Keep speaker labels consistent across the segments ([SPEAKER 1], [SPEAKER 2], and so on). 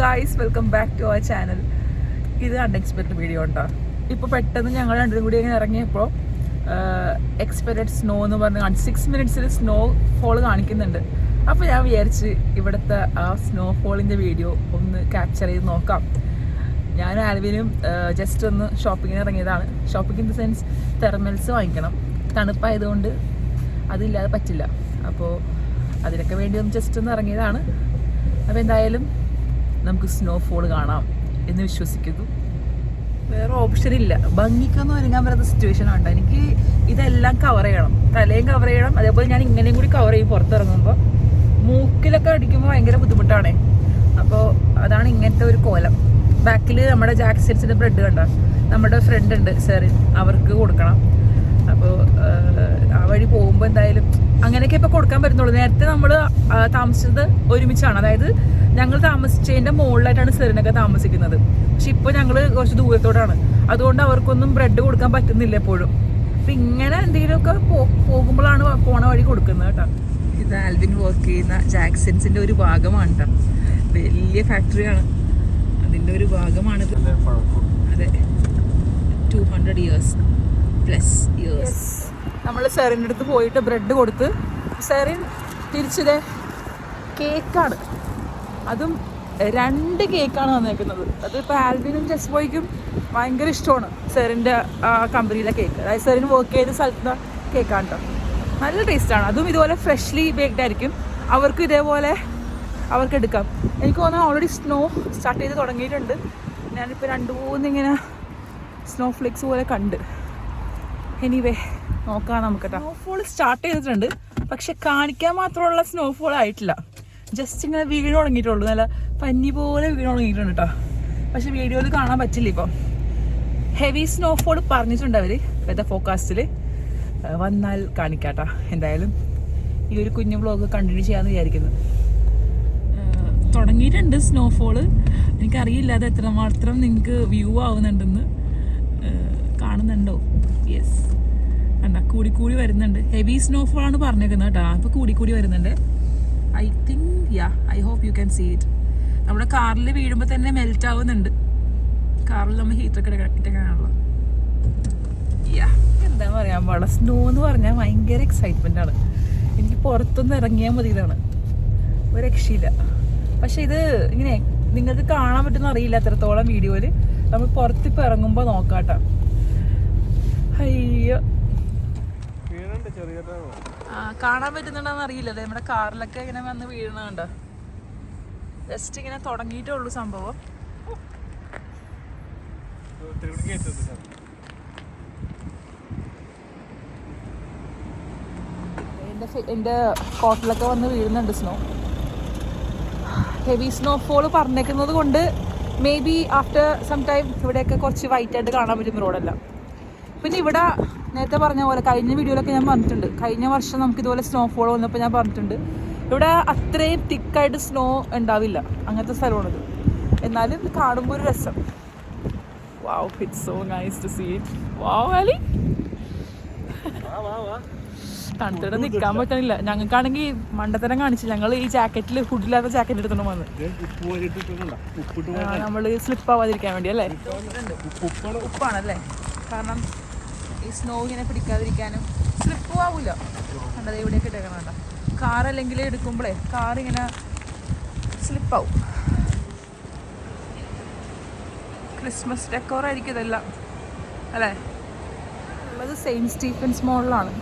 [SPEAKER 1] Guys, welcome back to our channel. ഇത് unexpected video ഉണ്ടോ. ഇപ്പോൾ പെട്ടെന്ന് ഞങ്ങൾ രണ്ടും കൂടി ഇങ്ങനെ ഇറങ്ങിയപ്പോൾ എക്സ്പെക്റ്റഡ് സ്നോ എന്ന് പറഞ്ഞ് 6 മിനിറ്റ്സിൽ സ്നോ ഫോൾ കാണിക്കുന്നുണ്ട്. അപ്പോൾ ഞാൻ വിചാരിച്ച് ഇവിടുത്തെ ആ സ്നോ ഫോളിൻ്റെ വീഡിയോ ഒന്ന് ക്യാപ്ചർ ചെയ്ത് നോക്കാം. ഞാൻ ആൽവിനും ജസ്റ്റ് ഒന്ന് ഷോപ്പിങ്ങിന് ഇറങ്ങിയതാണ്. Shopping in the sense thermals വാങ്ങിക്കണം. തണുപ്പായതുകൊണ്ട് അതില്ലാതെ പറ്റില്ല. അപ്പോൾ അതിനൊക്കെ വേണ്ടി ഒന്ന് ജസ്റ്റ് ഒന്ന് ഇറങ്ങിയതാണ്. അപ്പോൾ എന്തായാലും നമുക്ക് സ്നോഫോൾ കാണാം എന്ന് വിശ്വസിക്കുന്നു. വേറെ ഓപ്ഷൻ ഇല്ല. ഭംഗിക്കൊന്നും ഒരുങ്ങാൻ പറ്റാത്ത സിറ്റുവേഷൻ ആണ്. എനിക്ക് ഇതെല്ലാം കവർ ചെയ്യണം, തലയും കവർ ചെയ്യണം, അതേപോലെ ഞാൻ ഇങ്ങനെയും കൂടി കവർ ചെയ്യും. പുറത്തിറങ്ങുമ്പോൾ മൂക്കിലൊക്കെ അടിക്കുമ്പോൾ ഭയങ്കര ബുദ്ധിമുട്ടാണ്. അപ്പോൾ അതാണ് ഇങ്ങനത്തെ ഒരു കോലം. ബാക്കിൽ നമ്മുടെ ജാക്സൻസിൻ്റെ ബ്രെഡ് കണ്ട നമ്മുടെ ഫ്രണ്ട് ഉണ്ട് സെറിൻ, അവർക്ക് കൊടുക്കണം. അപ്പോൾ ആ വഴി പോകുമ്പോൾ എന്തായാലും അങ്ങനെയൊക്കെ ഇപ്പോൾ കൊടുക്കാൻ പറ്റുന്നുള്ളൂ. നേരത്തെ നമ്മൾ താമസിച്ചത് ഒരുമിച്ചാണ്. അതായത് ഞങ്ങൾ താമസിച്ചതിൻ്റെ മുകളിലായിട്ടാണ് സെറിനൊക്കെ താമസിക്കുന്നത്. പക്ഷെ ഇപ്പോൾ ഞങ്ങൾ കുറച്ച് ദൂരത്തോടാണ്. അതുകൊണ്ട് അവർക്കൊന്നും ബ്രെഡ് കൊടുക്കാൻ പറ്റുന്നില്ല എപ്പോഴും. അപ്പം ഇങ്ങനെ എന്തെങ്കിലുമൊക്കെ പോകുമ്പോഴാണ് പോണ വഴി കൊടുക്കുന്നത് കേട്ടോ. ഇത് ആൽവിൻ വർക്ക് ചെയ്യുന്ന ജാക്സൻസിൻ്റെ ഒരു ഭാഗമാണ് കേട്ടോ. വലിയ ഫാക്ടറിയാണ്, അതിൻ്റെ ഒരു ഭാഗമാണിത്. അതെ, 200 years പ്ലസ് ഇയേഴ്സ്. നമ്മൾ സെറിൻ്റെ അടുത്ത് പോയിട്ട് ബ്രെഡ് കൊടുത്ത് സെറിൻ തിരിച്ചതേ കേക്കാണ്. അതും 2 കേക്കാണ് വന്നേക്കുന്നത്. അതിപ്പോൾ ആൽവിനും ജസ്റ്റ് ബോയ്ക്കും ഭയങ്കര ഇഷ്ടമാണ് സെറിൻ്റെ കമ്പനിയിലെ കേക്ക്. അതായത് സെറിൻ വർക്ക് ചെയ്ത സ്ഥലത്തെ കേക്കാണ് കേട്ടോ. നല്ല ടേസ്റ്റാണ്. അതും ഇതുപോലെ ഫ്രഷ്ലി ബേക്ക്ഡ് ആയിരിക്കും. അവർക്ക് ഇതേപോലെ അവർക്ക് എടുക്കാം. എനിക്ക് തോന്നുന്നു ഓൾറെഡി സ്നോ സ്റ്റാർട്ട് ചെയ്ത് തുടങ്ങിയിട്ടുണ്ട്. ഞാനിപ്പോൾ 2-3 ഇങ്ങനെ സ്നോ ഫ്ലെക്സ് പോലെ കണ്ട്. എനിവേ നോക്കാം നമുക്ക് കേട്ടോ. സ്നോഫോൾ സ്റ്റാർട്ട് ചെയ്തിട്ടുണ്ട്, പക്ഷെ കാണിക്കാൻ മാത്രമുള്ള സ്നോഫോൾ ആയിട്ടില്ല. ജസ്റ്റ് ഇങ്ങനെ വീണ് തുടങ്ങിയിട്ടുള്ളൂ. നല്ല പനി പോലെ വീണ് തുടങ്ങിയിട്ടുണ്ട് കേട്ടോ. പക്ഷെ വീഡിയോയിൽ കാണാൻ പറ്റില്ല. ഇപ്പം ഹെവി സ്നോഫോൾ പറഞ്ഞിട്ടുണ്ട് അവർ വെതർ ഫോർകാസ്റ്റിൽ. വന്നാൽ കാണിക്കാട്ടോ. എന്തായാലും ഈ ഒരു കുഞ്ഞു വ്ളോഗ് കണ്ടിന്യൂ ചെയ്യാമെന്ന് വിചാരിക്കുന്നു. തുടങ്ങിയിട്ടുണ്ട് സ്നോഫോള്. എനിക്കറിയില്ല അത് എത്രമാത്രം നിങ്ങൾക്ക് വ്യൂ ആവുന്നുണ്ടെന്ന്. കാണുന്നുണ്ടോ? യെസ്, കണ്ട കൂടി വരുന്നുണ്ട്. ഹെവി സ്നോഫോളാണ് പറഞ്ഞേക്കുന്നത് കേട്ടോ. ഇപ്പോൾ കൂടി വരുന്നുണ്ട്. I think I hope you can see it. നമ്മുടെ കാറിൽ വീഴുമ്പോൾ തന്നെ മെൽറ്റ് ആവുന്നുണ്ട്. കാറിൽ നമ്മൾ ഹീറ്ററൊക്കെ ഇട്ടൊക്കെയാണല്ലോ. എന്താ പറയാൻ പാടില്ല. സ്നോ എന്ന് പറഞ്ഞാൽ ഭയങ്കര എക്സൈറ്റ്മെൻ്റ് ആണ്. എനിക്ക് പുറത്തൊന്ന് ഇറങ്ങിയാൽ മതി. ഇതാണ് ഒരു രക്ഷയില്ല. പക്ഷെ ഇത് ഇങ്ങനെ നിങ്ങൾക്ക് കാണാൻ പറ്റുന്ന അറിയില്ല എത്രത്തോളം വീഡിയോയിൽ. നമ്മൾ പുറത്തിപ്പോൾ ഇറങ്ങുമ്പോൾ നോക്കാട്ടോ. അയ്യോ, കാണാൻ പറ്റുന്നുണ്ടോന്ന് അറിയില്ല. അതെ, നമ്മുടെ കാറിലൊക്കെ ഇങ്ങനെ വന്ന് വീഴുന്നുണ്ടോ. ജസ്റ്റ് ഇങ്ങനെ തുടങ്ങിയിട്ടേ ഉള്ളൂ സംഭവം. എൻ്റെ കോട്ടിലൊക്കെ വന്ന് വീഴുന്നുണ്ട് സ്നോ. ഹെവി സ്നോഫോൾ പറഞ്ഞേക്കുന്നത് കൊണ്ട് may be after some time ഇവിടെയൊക്കെ കുറച്ച് വൈറ്റ് ആയിട്ട് കാണാൻ പറ്റും റോഡെല്ലാം. പിന്നെ ഇവിടെ നേരത്തെ പറഞ്ഞ പോലെ കഴിഞ്ഞ വീഡിയോയിലൊക്കെ ഞാൻ പറഞ്ഞിട്ടുണ്ട്, കഴിഞ്ഞ വർഷം നമുക്ക് ഇതുപോലെ സ്നോഫോൾ വന്നപ്പോൾ ഞാൻ പറഞ്ഞിട്ടുണ്ട് ഇവിടെ അത്രയും തിക്കായിട്ട് സ്നോ ഉണ്ടാവില്ല. അങ്ങനത്തെ സ്ഥലമാണിത്. എന്നാലും ഇത് കാണുമ്പോൾ ഒരു രസം. Wow, it's so nice to see it. Wow Ali, തണുത്തിട്ട് നിൽക്കാൻ പറ്റണില്ല. ഞങ്ങൾക്കാണെങ്കിൽ മണ്ടത്തരം കാണിച്ചില്ല. ഞങ്ങൾ ഈ ജാക്കറ്റിൽ ഹുഡില്ലാത്ത ജാക്കറ്റ് എടുത്തോണ്ട് വന്ന് നമ്മൾ സ്ലിപ്പ് ആവാതിരിക്കാൻ വേണ്ടി അല്ലേ. ഉപ്പാണല്ലേ, കാരണം ഈ സ്നോ ഇങ്ങനെ പിടിക്കാതിരിക്കാനും. സ്ലിപ്പും ആവില്ല. കണ്ടത് എവിടെയൊക്കെ ഇട്ടേക്കണം വേണ്ട. കാറല്ലെങ്കിൽ എടുക്കുമ്പോഴേ കാറിങ്ങനെ സ്ലിപ്പാവും. ക്രിസ്മസ് ഡെക്കോറായിരിക്കും ഇതെല്ലാം അല്ലേ. ഉള്ളത് സെയിൻറ്റ് സ്റ്റീഫൻസ് മോളിലാണ്.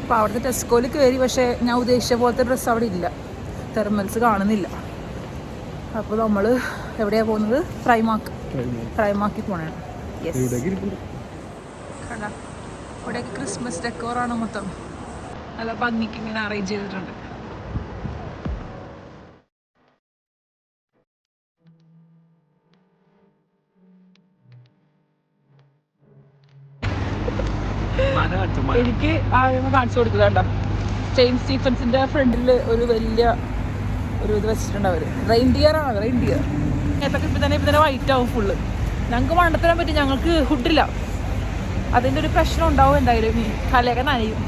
[SPEAKER 1] അപ്പോൾ അവിടുത്തെ ടെസ്കോയിൽ കയറി, പക്ഷേ ഞാൻ ഉദ്ദേശിച്ച പോലത്തെ ഡ്രസ്സ് അവിടെ ഇല്ല. തെർമൽസ് കാണുന്നില്ല. അപ്പോൾ നമ്മൾ എവിടെയാണ് പോകുന്നത്? പ്രൈമാക്കിൽ പോകണം. യെസ്, കണ്ട ഇവിടെയൊക്കെ ക്രിസ്മസ് ഡെക്കോറാണ് മൊത്തം. നല്ല ഭംഗിക്ക് ഇങ്ങനെ അറേഞ്ച് ചെയ്തിട്ടുണ്ട്. എനിക്ക് ആദ്യമേ കാണിച്ചു കൊടുക്കുക കേട്ടോ. സെയിൻറ്റ് സ്റ്റീഫൻസിൻ്റെ ഫ്രണ്ടിൽ ഒരു വലിയ ഒരു ഇത് വെച്ചിട്ടുണ്ട് അവർ. റെയിൻഡിയർ ആണ്. റെയിൻഡിയർ നേരത്തൊക്കെ ഇപ്പം തന്നെ വൈറ്റ് ആവും ഫുള്ള്. ഞങ്ങൾക്ക് മണ്ടത്തരാൻ പറ്റും. ഞങ്ങൾക്ക് ഹുഡില്ല. അതിൻ്റെ ഒരു പ്രശ്നം ഉണ്ടാവും എന്തായാലും. ഈ കലയൊക്കെ നനയും.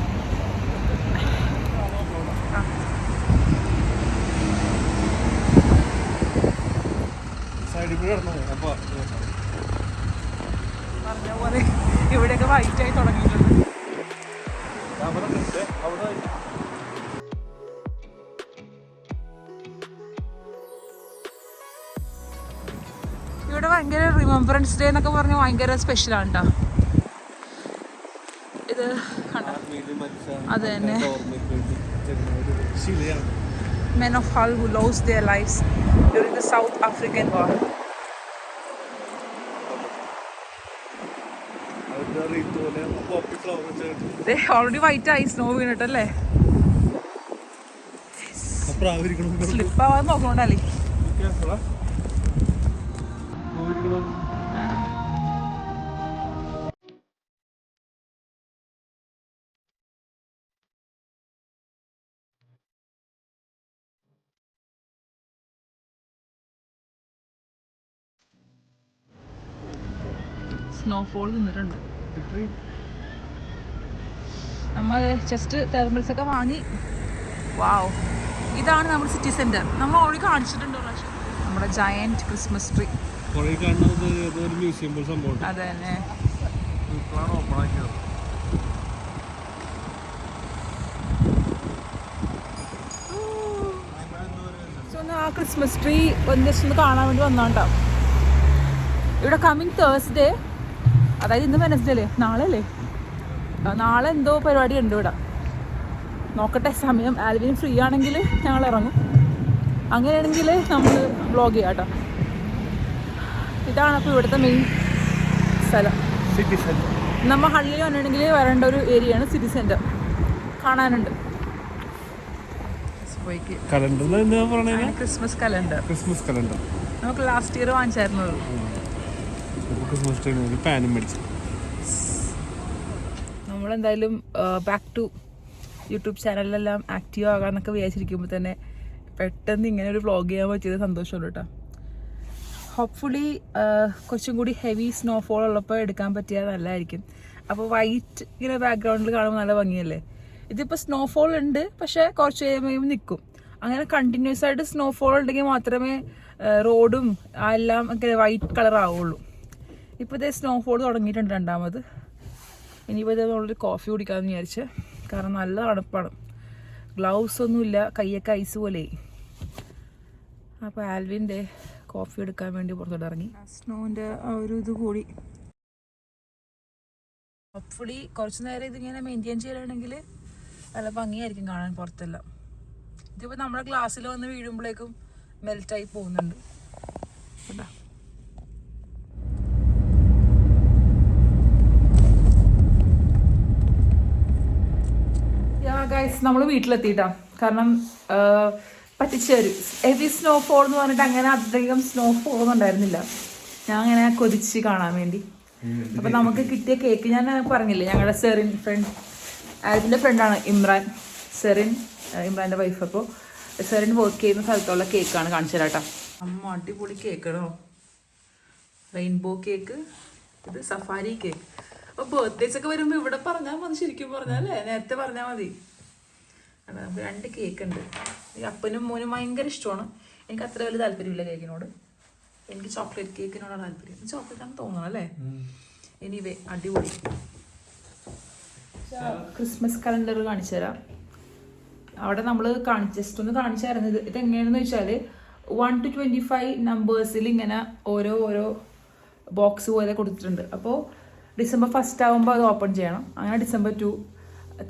[SPEAKER 1] പറഞ്ഞ പോലെ ഇവിടെയൊക്കെ വൈറ്റായി തുടങ്ങിയിട്ടുണ്ട്. ഇവിടെ ഭയങ്കര റിമെമ്പറൻസ് ഡേ എന്നൊക്കെ പറഞ്ഞാൽ ഭയങ്കര സ്പെഷ്യലാണ് കേട്ടോ. ഇത് അത് തന്നെ men of Hull who lost their lives during the South African War. They already white ആയി സ്നോ വീണിട്ടല്ലേ. സ്ലിപ്പ് ആവാതെ നോക്കണോണ്ടല്ലേ. സ്നോഫോൾ നിന്നിട്ടുണ്ട്. നമ്മൾ ജസ്റ്റ് തെർമൽസ് ഒക്കെ വാങ്ങി. വാവ്, ഇതാണ് നമ്മുടെ സിറ്റി സെന്റർ. നമ്മൾ ഓൾറെഡി കാണിച്ചിട്ടുണ്ട് നമ്മുടെ ജയന്റ് ക്രിസ്മസ് ട്രീ. അതെ തന്നെ. ആ ക്രിസ്മസ് ട്രീ ജസ്റ്റ് ഒന്ന് കാണാൻ വേണ്ടി വന്നോണ്ടാവും. ഇവിടെ കമ്മിങ് തേഴ്സ്ഡേ, അതായത് ഇന്ന് വെനസ്ഡേ അല്ലേ, നാളെ അല്ലേ, നാളെ എന്തോ പരിപാടി ഉണ്ട് ഇവിടെ. നോക്കട്ടെ സമയം. ആൽവിന് ഫ്രീ ആണെങ്കിൽ ഞങ്ങൾ ഇറങ്ങും. അങ്ങനെയാണെങ്കിൽ നമ്മൾ വ്ളോഗ് ചെയ്യാം കേട്ടോ. ഇതാണ് അപ്പോൾ ഇവിടുത്തെ മെയിൻ സ്ഥലം. City centre. നമ്മൾ ഹള്ളിൽ വന്നിട്ടുണ്ടെങ്കിൽ വരേണ്ട ഒരു ഏരിയയാണ് സിറ്റി സെൻറ്റർ. കാണാനുണ്ട്. Christmas calendar. ക്രിസ്മസ് കലണ്ടർ നമുക്ക് ലാസ്റ്റ് ഇയർ വാങ്ങിച്ചായിരുന്നു. നമ്മളെന്തായാലും ബാക്ക് ടു യൂട്യൂബ് ചാനലിലെല്ലാം ആക്റ്റീവ് ആകാമെന്നൊക്കെ വിചാരിച്ചിരിക്കുമ്പോൾ തന്നെ പെട്ടെന്ന് ഇങ്ങനെ ഒരു വ്ളോഗ് ചെയ്യാൻ പറ്റിയത് സന്തോഷമുള്ളൂ കേട്ടോ. ഹോപ്പ്ഫുള്ളി കുറച്ചും കൂടി ഹെവി സ്നോഫോൾ ഉള്ളപ്പോൾ എടുക്കാൻ പറ്റിയാൽ നല്ലതായിരിക്കും. അപ്പോൾ വൈറ്റ് ഇങ്ങനെ ബാക്ക്ഗ്രൗണ്ടിൽ കാണുമ്പോൾ നല്ല ഭംഗിയല്ലേ. ഇതിപ്പോൾ സ്നോഫോൾ ഉണ്ട്, പക്ഷേ കുറച്ച് കഴിയുമ്പോൾ നിൽക്കും. അങ്ങനെ കണ്ടിന്യൂസ് ആയിട്ട് സ്നോഫോൾ ഉണ്ടെങ്കിൽ മാത്രമേ റോഡും എല്ലാം ഒക്കെ വൈറ്റ് കളർ ആവുള്ളൂ. ഇപ്പോൾ ഇതേ സ്നോഫോൾ തുടങ്ങിയിട്ടുണ്ട് രണ്ടാമത്. ഇനിയിപ്പോൾ ഇത് നമ്മളൊരു കോഫി കുടിക്കാമെന്ന് വിചാരിച്ച്. കാരണം നല്ല തണുപ്പാണ്. ഗ്ലൗസ് ഒന്നുമില്ല, കയ്യൊക്കെ ഐസ് പോലെ. അപ്പോൾ ആൽവിൻ്റെ കോഫി എടുക്കാൻ വേണ്ടി പുറത്തോട്ട് ഇറങ്ങി. സ്നോൻ്റെ ആ ഒരു ഇത് കൂടി. ഹോപ്പ്ഫുള്ളി കുറച്ച് നേരം ഇതിങ്ങനെ മെയിൻറ്റെയിൻ ചെയ്യണമെങ്കിൽ നല്ല ഭംഗിയായിരിക്കും കാണാൻ പുറത്തെല്ലാം. ഇതിപ്പോൾ നമ്മുടെ ഗ്ലാസ്സിൽ വന്ന് വീഴുമ്പോഴേക്കും മെൽറ്റായി പോകുന്നുണ്ട് കേട്ടോ. ഗൈസ്, നമ്മൾ വീട്ടിലെത്തിയിട്ടാ. കാരണം പറ്റിച്ചേര് ഹെവി സ്നോഫോൾ എന്ന് പറഞ്ഞിട്ട് അങ്ങനെ അധികം സ്നോഫോൾ ഒന്നും ഉണ്ടായിരുന്നില്ല. ഞാൻ അങ്ങനെ കൊതിച്ച് കാണാൻ വേണ്ടി. അപ്പം നമുക്ക് കിട്ടിയ കേക്ക് ഞാൻ പറഞ്ഞില്ലേ, ഞങ്ങളുടെ സെറിൻ ഫ്രണ്ട്, ആൽവിൻ്റെ ഫ്രണ്ടാണ് ഇമ്രാൻ. സെറിൻ ഇമ്രാൻ്റെ വൈഫ്. അപ്പോൾ സെറിൻ വർക്ക് ചെയ്യുന്ന സ്ഥലത്തുള്ള കേക്കാണ് കാണിച്ചു തരാം കേട്ടോ. അമ്മ അടിപൊളി കേക്കാണോ, റെയിൻബോ കേക്ക്. ഇത് സഫാരി കേക്ക്. അപ്പോൾ ബർത്ത്ഡേസ് ഒക്കെ വരുമ്പോൾ ഇവിടെ പറഞ്ഞാൽ മതി. ശരിക്കും പറഞ്ഞാലേ നേരത്തെ പറഞ്ഞാൽ മതി. അപ്പോൾ 2 കേക്ക് ഉണ്ട്. ഈ അപ്പനും മോനും ഭയങ്കര ഇഷ്ടമാണ്. എനിക്ക് അത്ര വലിയ താല്പര്യമില്ല കേക്കിനോട്. എനിക്ക് ചോക്ലേറ്റ് കേക്കിനോടാണ് താല്പര്യം. ചോക്ലേറ്റ് ആണെന്ന് തോന്നണം അല്ലേ. എനിവേ അടിപൊളി. ക്രിസ്മസ് കലണ്ടർ കാണിച്ചു തരാം. അവിടെ നമ്മൾ ജസ്റ്റ് ഒന്ന് കാണിച്ചായിരുന്നു. ഇതെങ്ങനെയാണെന്ന് വെച്ചാൽ 1 to 25 നമ്പേഴ്സിൽ ഇങ്ങനെ ഓരോ ബോക്സ് പോലെ കൊടുത്തിട്ടുണ്ട്. അപ്പോൾ ഡിസംബർ 1 ആകുമ്പോൾ അത് ഓപ്പൺ ചെയ്യണം. അങ്ങനെ ഡിസംബർ 2,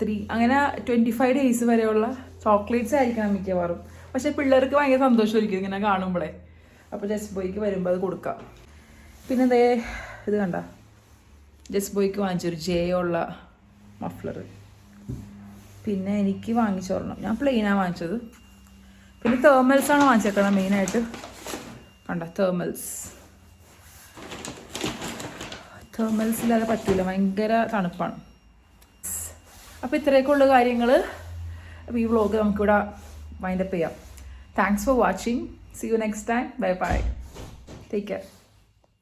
[SPEAKER 1] 3 അങ്ങനെ 25 ഡേയ്സ് വരെയുള്ള ചോക്ലേറ്റ്സ് ആയിരിക്കണം മിക്കവാറും. പക്ഷെ പിള്ളേർക്ക് ഭയങ്കര സന്തോഷമായിരിക്കും ഇങ്ങനെ കാണുമ്പോഴേ. അപ്പോൾ ജസ്റ്റ് ബോയ്ക്ക് വരുമ്പോൾ അത് കൊടുക്കാം. പിന്നെ ദേ ഇത് കണ്ട, ജസ്റ്റ് ബോയ്ക്ക് വാങ്ങിച്ചൊരു ജെയുള്ള മഫ്ലർ. പിന്നെ എനിക്ക് വാങ്ങിച്ചോളണം, ഞാൻ പ്ലെയിനാണ് വാങ്ങിച്ചത്. പിന്നെ തേർമൽസാണ് വാങ്ങിച്ചേക്കണം മെയിനായിട്ട്. കണ്ട തേർമൽസില്ലാതെ പറ്റില്ല, ഭയങ്കര തണുപ്പാണ്. അപ്പോൾ ഇത്രയൊക്കെ ഉള്ള കാര്യങ്ങൾ. അപ്പോൾ ഈ വ്ളോഗ് നമുക്കിവിടെ വൈൻഡപ്പ് ചെയ്യാം. Thanks for watching. See you next time. Bye bye. Take care.